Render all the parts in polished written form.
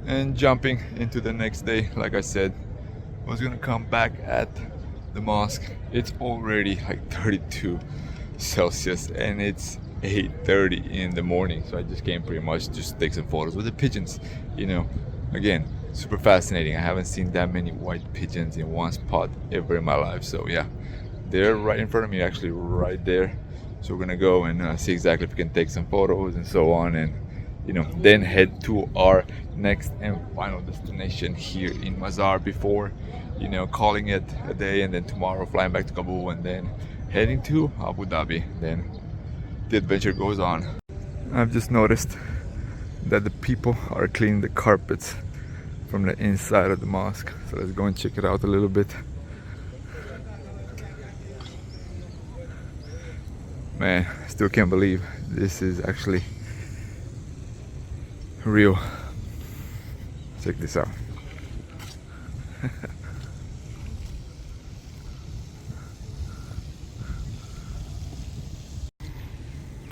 and jumping into the next day. Like I said, I was gonna come back at the mosque. It's already like 32 Celsius and it's 8:30 in the morning, so I just came pretty much just to take some photos with the pigeons. Again, super fascinating. I haven't seen that many white pigeons in one spot ever in my life. So yeah, they're right in front of me, actually right there. So we're gonna go and see exactly if we can take some photos and so on, and then head to our next and final destination here in Mazar before calling it a day, and then tomorrow flying back to Kabul and then heading to Abu Dhabi. Then the adventure goes on. I've just noticed that the people are cleaning the carpets from the inside of the mosque, so let's go and check it out a little bit. Man, I still can't believe this is actually real. Check this out.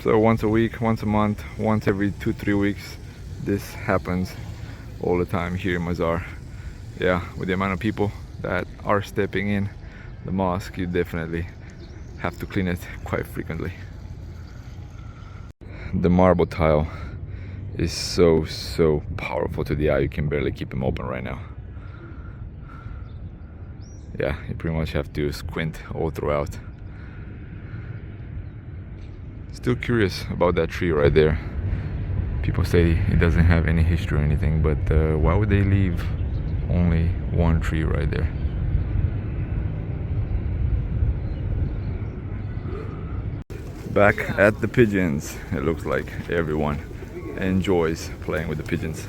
So once a week, once a month, once every 2-3 weeks, this happens all the time here in Mazar. Yeah, with the amount of people that are stepping in the mosque, you definitely have to clean it quite frequently. The marble tile is so powerful to the eye, you can barely keep them open right now. Yeah, you pretty much have to squint all throughout. Still curious about that tree right there. People say it doesn't have any history or anything, but why would they leave only one tree right there? Back at the pigeons, it looks like everyone enjoys playing with the pigeons.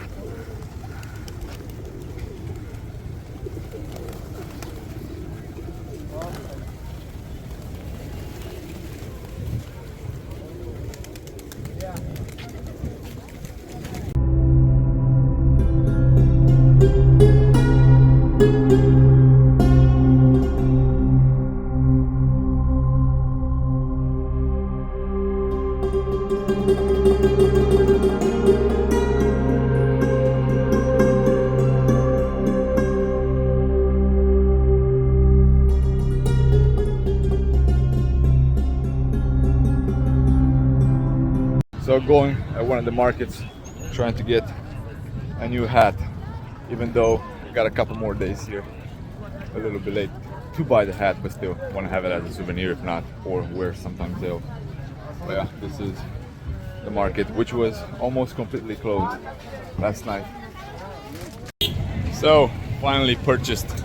So going at one of the markets, trying to get a new hat, even though I got a couple more days here. A little bit late to buy the hat, but still want to have it as a souvenir, if not, or wear sometimes they'll. But yeah, this is the market, which was almost completely closed last night. So finally purchased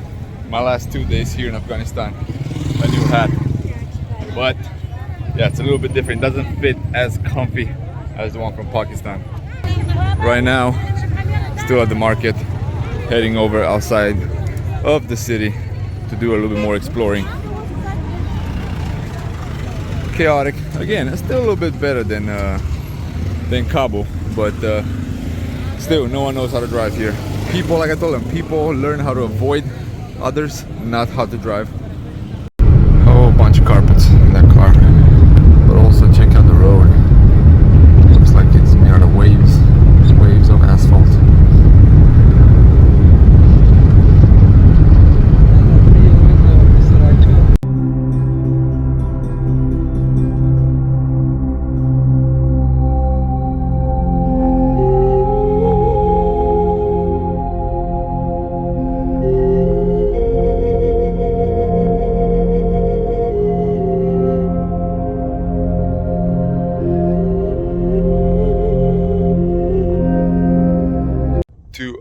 my last 2 days here in Afghanistan a new hat, but yeah, it's a little bit different. It doesn't fit as comfy as the one from Pakistan. Right now, still at the market, heading over outside of the city to do a little bit more exploring. Chaotic. Again, it's still a little bit better than Kabul, but still, no one knows how to drive here. People, like I told them, people learn how to avoid others, not how to drive. A whole bunch of carpets in that car, but also check out the road. Looks like it's made out of waves of asphalt.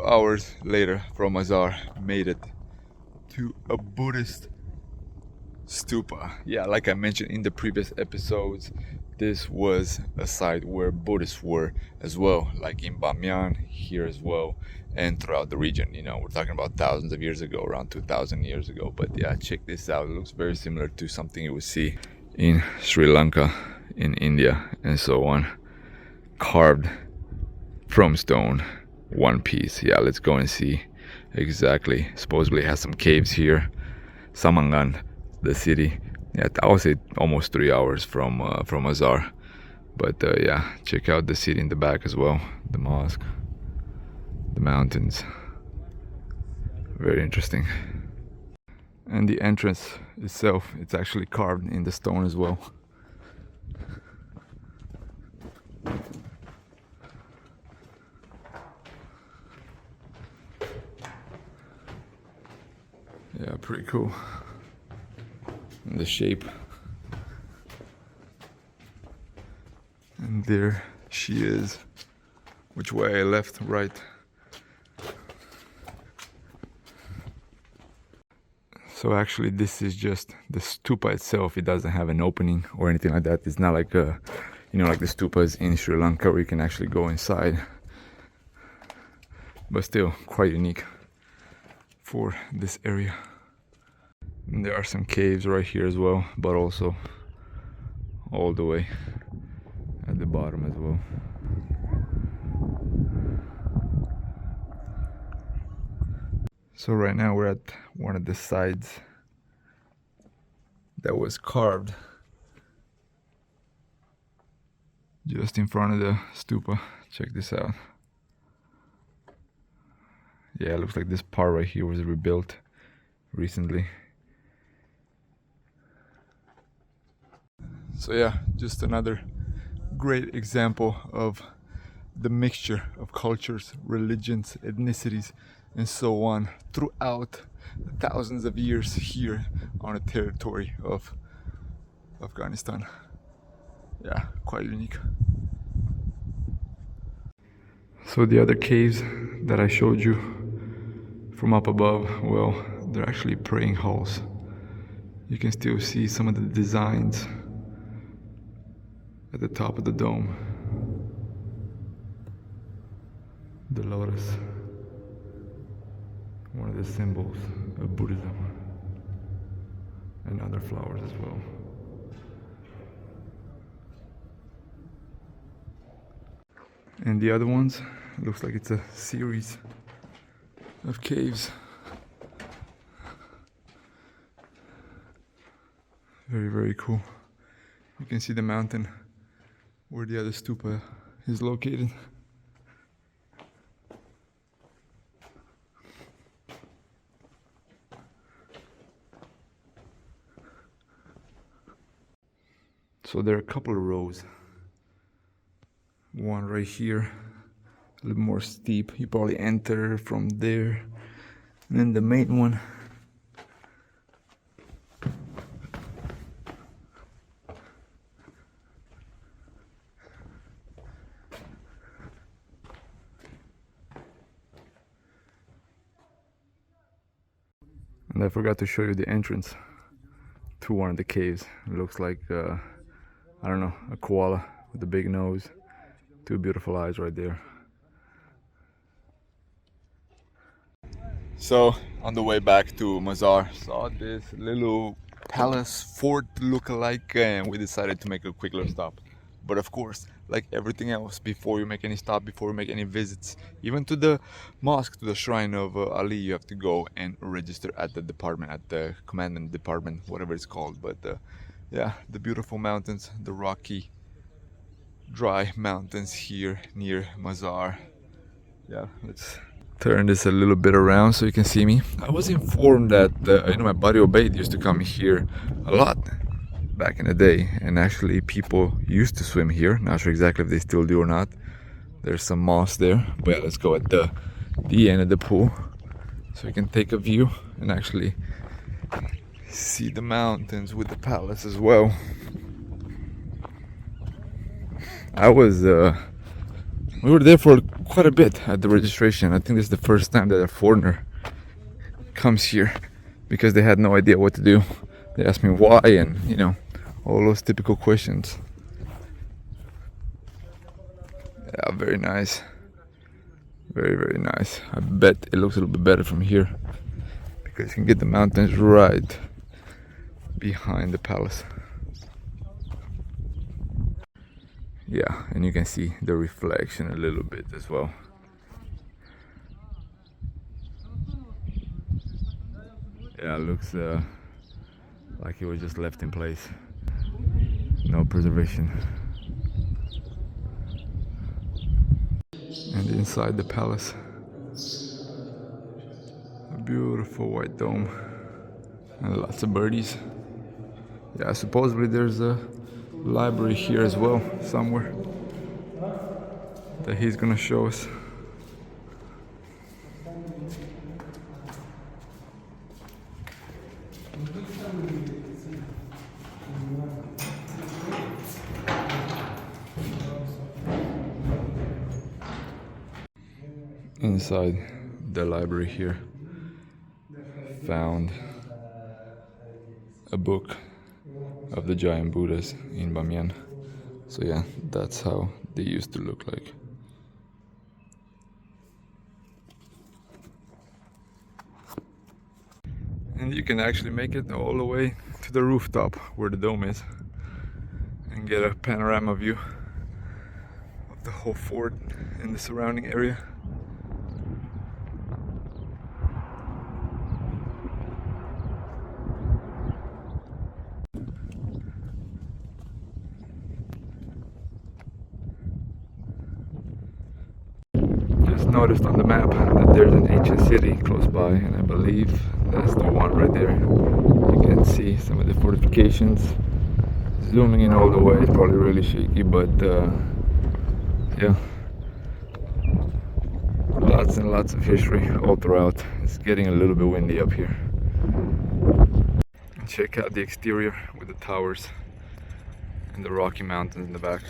Hours later from Mazar, made it to a Buddhist stupa. Yeah, like I mentioned in the previous episodes, this was a site where Buddhists were as well, like in Bamyan here as well, and throughout the region. We're talking about thousands of years ago, around 2,000 years ago. But yeah, check this out. It looks very similar to something you would see in Sri Lanka, in India, and so on. Carved from stone, one piece. Yeah, let's go and see exactly. Supposedly it has some caves here. Samangan, the city. Yeah, I would say almost 3 hours from Mazar. But yeah, check out the city in the back as well. The mosque, the mountains. Very interesting. And the entrance itself, it's actually carved in the stone as well. Yeah, pretty cool. And the shape. And there she is. Which way? Left, right? So actually this is just the stupa itself. It doesn't have an opening or anything like that. It's not like a, you know, like the stupas in Sri Lanka where you can actually go inside. But still quite unique for this area. And there are some caves right here as well, but also all the way at the bottom as well. So right now we're at one of the sides that was carved just in front of the stupa. Check this out. Yeah, it looks like this part right here was rebuilt recently. So yeah, just another great example of the mixture of cultures, religions, ethnicities, and so on throughout thousands of years here on the territory of Afghanistan. Yeah, quite unique. So the other caves that I showed you from up above, well, they're actually praying halls. You can still see some of the designs at the top of the dome. The lotus, one of the symbols of Buddhism, and other flowers as well. And the other ones, looks like it's a series of caves. Very, very cool. You can see the mountain where the other stupa is located. So there are a couple of rows. One right here, a little more steep. You probably enter from there. And then the main one. And I forgot to show you the entrance to one of the caves. It looks like, I don't know, a koala with a big nose. Two beautiful eyes right there. So on the way back to Mazar, saw this little palace fort look-alike, and we decided to make a quick little stop. But of course, like everything else, before you make any stop, before you make any visits, even to the mosque, to the shrine of Ali, you have to go and register at the department, at the commandant department, whatever it's called. But yeah, the beautiful mountains, the rocky, dry mountains here near Mazar. Yeah, let's turn this a little bit around so you can see me. I was informed that you know, my buddy Obaid used to come here a lot back in the day, and actually people used to swim here. Not sure exactly if they still do or not. There's some moss there, but yeah, let's go at the end of the pool so you can take a view and actually see the mountains with the palace as well. We were there for quite a bit at the registration. I think this is the first time that a foreigner comes here because they had no idea what to do. They asked me why, and you know, all those typical questions. Yeah, very nice. Very, very nice. I bet it looks a little bit better from here because you can get the mountains right behind the palace. Yeah, and you can see the reflection a little bit as well. Yeah, it looks like it was just left in place. No preservation. And inside the palace, Beautiful white dome and lots of birdies. Yeah, supposedly there's a library here as well, somewhere, that he's gonna show us. Inside the library here, found a book of the giant Buddhas in Bamiyan. So yeah, that's how they used to look like. And you can actually make it all the way to the rooftop where the dome is and get a panorama view of the whole fort and the surrounding area. Noticed on the map that there's an ancient city close by, and I believe that's the one right there. You can see some of the fortifications. Zooming in all the way, it's probably really shaky, but yeah, lots and lots of history all throughout. It's getting a little bit windy up here. And check out the exterior with the towers and the Rocky Mountains in the back.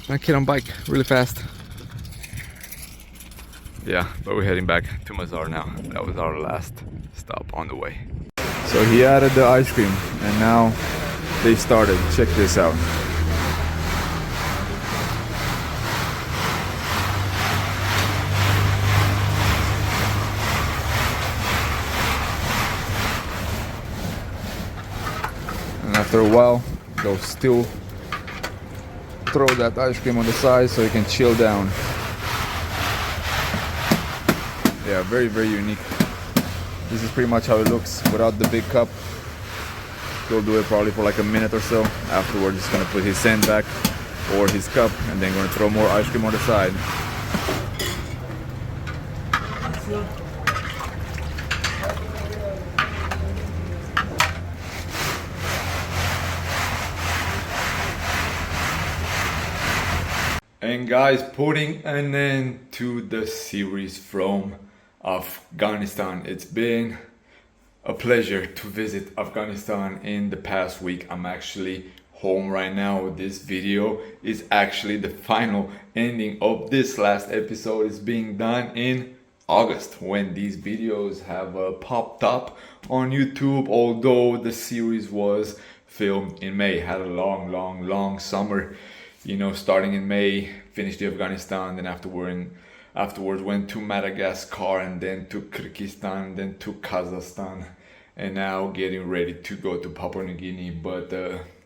My kid on bike really fast. Yeah, but we're heading back to Mazar now. That was our last stop on the way. So he added the ice cream, and now they started. Check this out. And after a while, they'll still throw that ice cream on the side so you can chill down. Yeah, very, very unique. This is pretty much how it looks without the big cup. He'll do it probably for like a minute or so. Afterwards, he's gonna put his sand back or his cup, and then gonna throw more ice cream on the side. And guys, putting an end to the series from Afghanistan. It's been a pleasure to visit Afghanistan in the past week. I'm actually home right now. This video is actually the final ending of this last episode. It's being done in August when these videos have popped up on YouTube, although the series was filmed in May. Had a long summer, you know, starting in May, finished the Afghanistan, then afterwards went to Madagascar, and then to Kyrgyzstan, then to Kazakhstan, and now getting ready to go to Papua New Guinea. But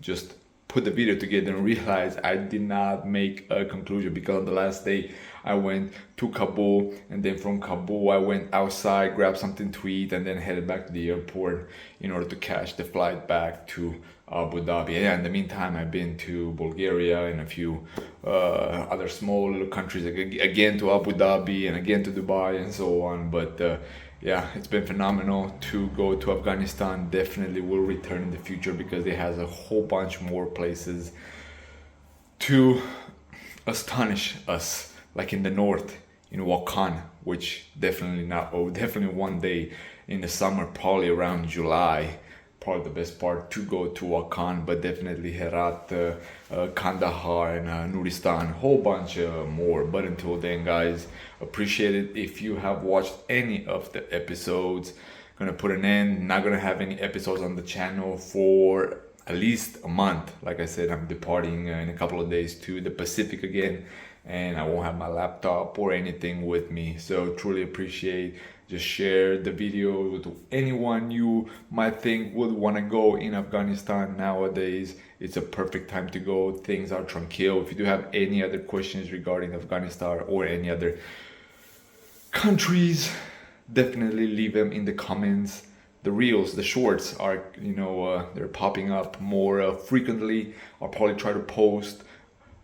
just put the video together and realized I did not make a conclusion, because on the last day I went to Kabul, and then from Kabul I went outside, grabbed something to eat, and then headed back to the airport in order to catch the flight back to Abu Dhabi. Yeah, in the meantime I've been to Bulgaria and a few other small little countries, again to Abu Dhabi and again to Dubai and so on. But yeah, it's been phenomenal to go to Afghanistan. Definitely will return in the future, because it has a whole bunch more places to astonish us, like in the north, in Wakhan, which definitely one day in the summer, probably around July, probably the best part to go to Wakhan. But definitely Herat, Kandahar, and Nuristan, whole bunch more. But until then, guys, appreciate it if you have watched any of the episodes. Gonna put an end, not gonna have any episodes on the channel for at least a month. Like I said, I'm departing in a couple of days to the Pacific again, and I won't have my laptop or anything with me. So truly appreciate. Just share the video with anyone you might think would want to go in Afghanistan nowadays. It's a perfect time to go. Things are tranquil. If you do have any other questions regarding Afghanistan or any other countries, definitely leave them in the comments. The reels, the shorts are, they're popping up more frequently. I'll probably try to post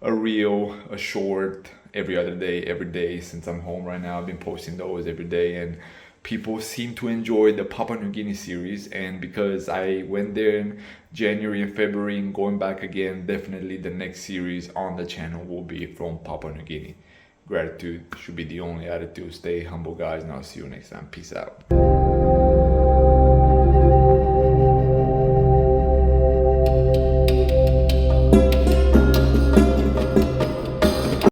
a reel, a short every other day, every day since I'm home right now. I've been posting those every day, and people seem to enjoy the Papua New Guinea series, and because I went there in January and February and going back again, definitely the next series on the channel will be from Papua New Guinea. Gratitude should be the only attitude. Stay humble, guys, and I'll see you next time. Peace out.